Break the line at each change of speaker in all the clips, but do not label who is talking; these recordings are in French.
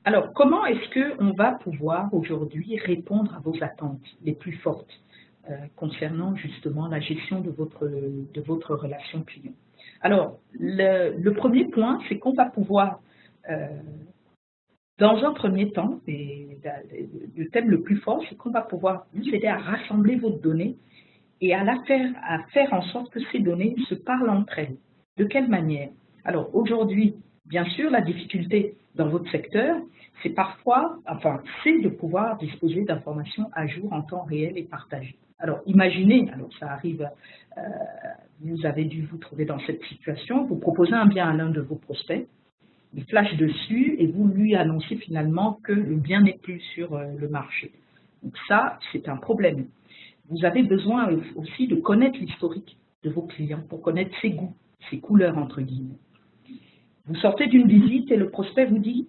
Alors, comment est-ce qu'on va pouvoir aujourd'hui répondre à vos attentes les plus fortes concernant justement la gestion de votre relation client? Alors, le premier point, c'est qu'on va pouvoir, dans un premier temps, et le thème le plus fort, c'est qu'on va pouvoir vous aider à rassembler vos données et à faire en sorte que ces données se parlent entre elles. De quelle manière? Alors aujourd'hui, bien sûr, la difficulté dans votre secteur, c'est parfois, c'est de pouvoir disposer d'informations à jour en temps réel et partagées. Alors imaginez, alors ça arrive, vous avez dû vous trouver dans cette situation, vous proposez un bien à l'un de vos prospects, il flash dessus et vous lui annoncez finalement que le bien n'est plus sur le marché. Donc ça, c'est un problème. Vous avez besoin aussi de connaître l'historique de vos clients pour connaître ses goûts, ses couleurs entre guillemets. Vous sortez d'une visite et le prospect vous dit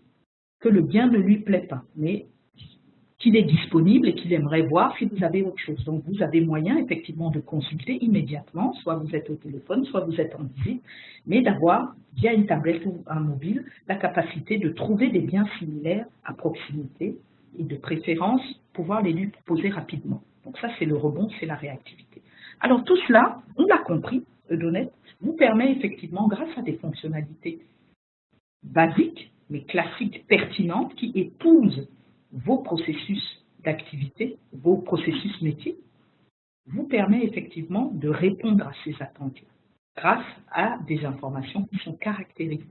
que le bien ne lui plaît pas, mais qu'il est disponible et qu'il aimerait voir si vous avez autre chose. Donc vous avez moyen effectivement de consulter immédiatement, soit vous êtes au téléphone, soit vous êtes en visite, mais d'avoir via une tablette ou un mobile la capacité de trouver des biens similaires à proximité et de préférence pouvoir les lui proposer rapidement. Donc ça c'est le rebond, c'est la réactivité. Alors tout cela, on l'a compris, Edonet, vous permet effectivement grâce à des fonctionnalités basiques, mais classiques, pertinentes, qui épousent vos processus d'activité, vos processus métiers, vous permet effectivement de répondre à ces attentes-là grâce à des informations qui sont caractérisées.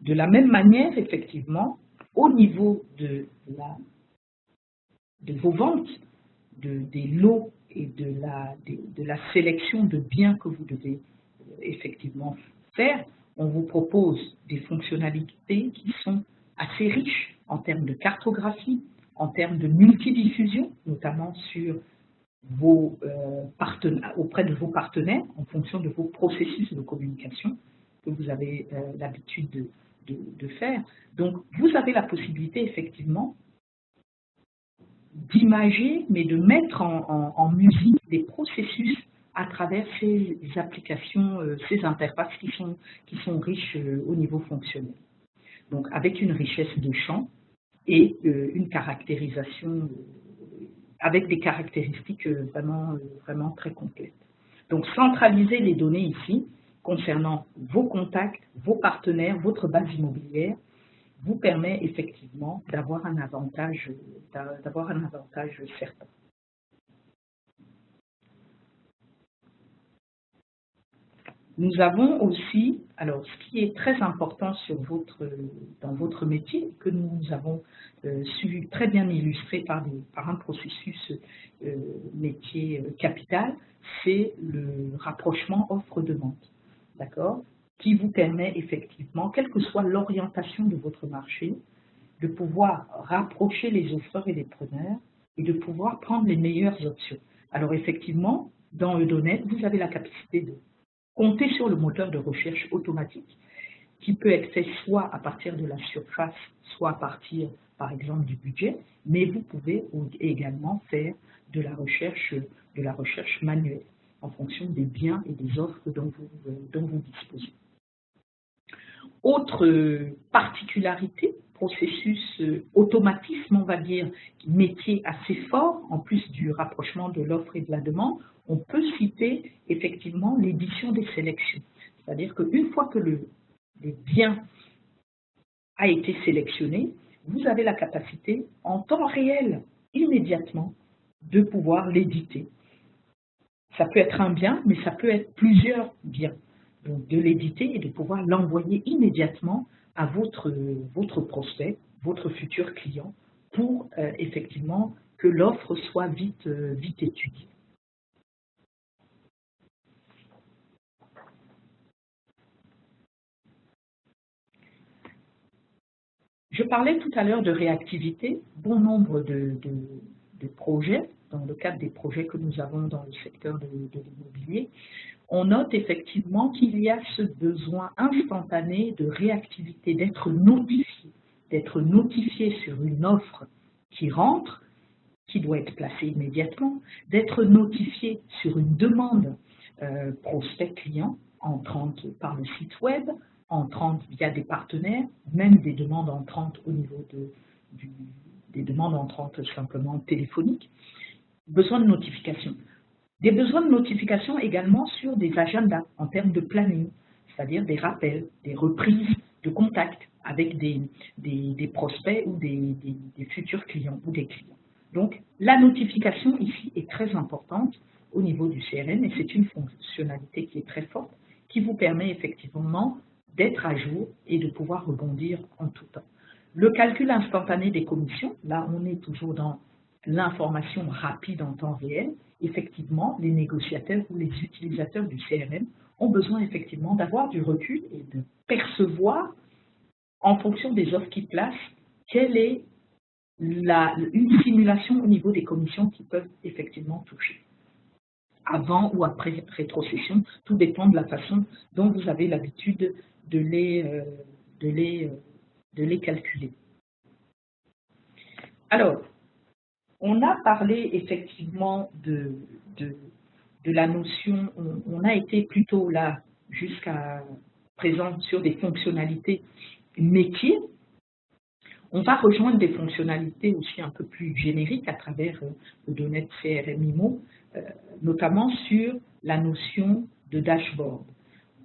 De la même manière, effectivement, au niveau de vos ventes, des lots et de la sélection de biens que vous devez effectivement faire, on vous propose des fonctionnalités qui sont assez riches en termes de cartographie, en termes de multidiffusion, notamment sur auprès de vos partenaires, en fonction de vos processus de communication que vous avez l'habitude de faire. Donc, vous avez la possibilité, effectivement, d'imager, mais de mettre en musique des processus à travers ces applications, ces interfaces qui sont riches au niveau fonctionnel. Donc, avec une richesse de champ et une caractérisation, avec des caractéristiques vraiment très complètes. Donc, centraliser les données ici concernant vos contacts, vos partenaires, votre base immobilière, vous permet effectivement d'avoir un avantage certain. Nous avons aussi, alors ce qui est très important dans votre métier, que nous avons su très bien illustrer par un processus métier capital, c'est le rapprochement offre-demande, d'accord, qui vous permet effectivement, quelle que soit l'orientation de votre marché, de pouvoir rapprocher les offreurs et les preneurs et de pouvoir prendre les meilleures options. Alors effectivement, dans Edonet, vous avez la capacité de compter sur le moteur de recherche automatique qui peut être fait soit à partir de la surface, soit à partir, par exemple, du budget, mais vous pouvez également faire de la recherche manuelle en fonction des biens et des offres dont vous disposez. Autre particularité, processus automatisme, on va dire, métier assez fort, en plus du rapprochement de l'offre et de la demande, on peut citer effectivement l'édition des sélections. C'est-à-dire qu'une fois que le bien a été sélectionné, vous avez la capacité, en temps réel, immédiatement, de pouvoir l'éditer. Ça peut être un bien, mais ça peut être plusieurs biens. Donc de l'éditer et de pouvoir l'envoyer immédiatement à votre prospect, votre futur client, pour effectivement que l'offre soit vite étudiée. Je parlais tout à l'heure de réactivité. Bon nombre de projets, dans le cadre des projets que nous avons dans le secteur de l'immobilier, on note effectivement qu'il y a ce besoin instantané de réactivité, d'être notifié sur une offre qui rentre, qui doit être placée immédiatement, d'être notifié sur une demande prospect client entrantes par le site web, entrantes via des partenaires, même des demandes entrantes au niveau des demandes entrantes simplement téléphoniques. Besoin de notification. Des besoins de notification également sur des agendas en termes de planning, c'est-à-dire des rappels, des reprises de contact avec des prospects ou des futurs clients ou des clients. Donc, la notification ici est très importante au niveau du CRM et c'est une fonctionnalité qui est très forte qui vous permet effectivement d'être à jour et de pouvoir rebondir en tout temps. Le calcul instantané des commissions, là on est toujours dans l'information rapide en temps réel. Effectivement, les négociateurs ou les utilisateurs du CRM ont besoin effectivement d'avoir du recul et de percevoir en fonction des offres qu'ils placent quelle est une simulation au niveau des commissions qu'ils peuvent effectivement toucher. Avant ou après rétrocession, tout dépend de la façon dont vous avez l'habitude de les calculer. Alors, on a parlé effectivement de la notion, on a été plutôt là jusqu'à présent sur des fonctionnalités métiers. On va rejoindre des fonctionnalités aussi un peu plus génériques à travers le Donet CRM IMO, notamment sur la notion de dashboard.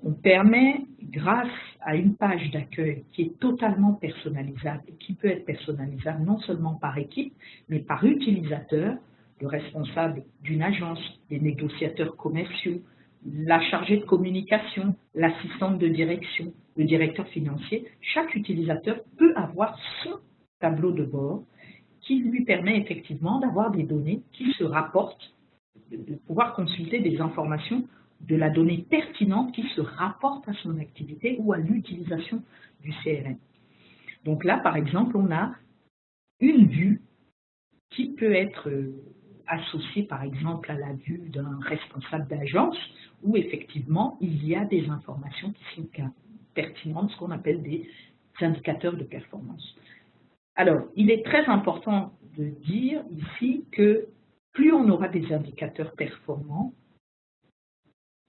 On permet, grâce à une page d'accueil qui est totalement personnalisable et qui peut être personnalisable non seulement par équipe, mais par utilisateur, le responsable d'une agence, les négociateurs commerciaux, la chargée de communication, l'assistante de direction, le directeur financier. Chaque utilisateur peut avoir son tableau de bord qui lui permet effectivement d'avoir des données qui se rapportent, de pouvoir consulter des informations de la donnée pertinente qui se rapporte à son activité ou à l'utilisation du CRM. Donc là, par exemple, on a une vue qui peut être associée, par exemple, à la vue d'un responsable d'agence où, effectivement, il y a des informations qui sont pertinentes, ce qu'on appelle des indicateurs de performance. Alors, il est très important de dire ici que plus on aura des indicateurs performants,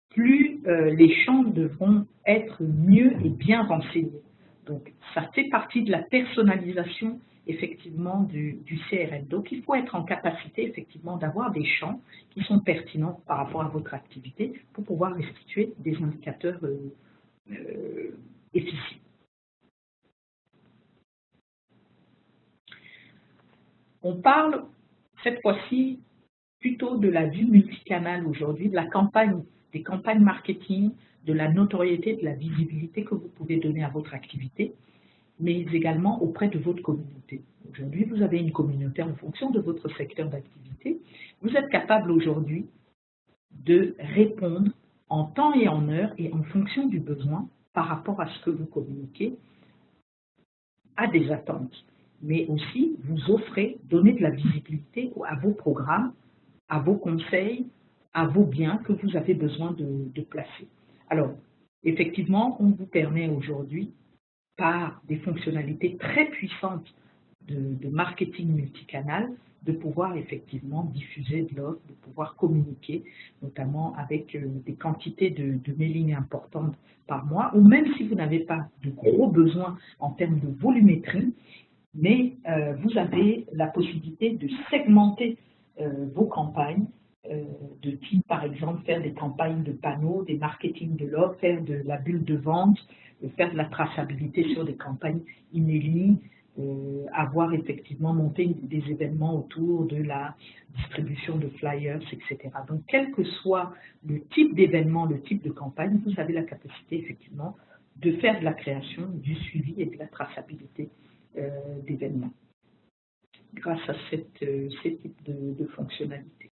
plus les champs devront être mieux et bien renseignés. Donc, ça fait partie de la personnalisation, effectivement, du CRM. Donc, il faut être en capacité, effectivement, d'avoir des champs qui sont pertinents par rapport à votre activité pour pouvoir restituer des indicateurs efficients. On parle, cette fois-ci, plutôt de la vue multicanale aujourd'hui, de la campagne, des campagnes marketing, de la notoriété, de la visibilité que vous pouvez donner à votre activité, mais également auprès de votre communauté. Aujourd'hui, vous avez une communauté en fonction de votre secteur d'activité. Vous êtes capable aujourd'hui de répondre en temps et en heure et en fonction du besoin par rapport à ce que vous communiquez à des attentes. Mais aussi, vous offrez, donnez de la visibilité à vos programmes, à vos conseils, à vos biens que vous avez besoin de placer. Alors, effectivement, on vous permet aujourd'hui, par des fonctionnalités très puissantes de marketing multicanal, de pouvoir effectivement diffuser de l'offre, de pouvoir communiquer, notamment avec des quantités de mailing importantes par mois, ou même si vous n'avez pas de gros besoins en termes de volumétrie, mais vous avez la possibilité de segmenter vos campagnes, de type par exemple faire des campagnes de panneaux, des marketing de l'offre, faire de la bulle de vente, faire de la traçabilité sur des campagnes emailing, avoir effectivement monté des événements autour de la distribution de flyers, etc. Donc quel que soit le type d'événement, le type de campagne, vous avez la capacité effectivement de faire de la création, du suivi et de la traçabilité d'événements grâce à ces types de fonctionnalités.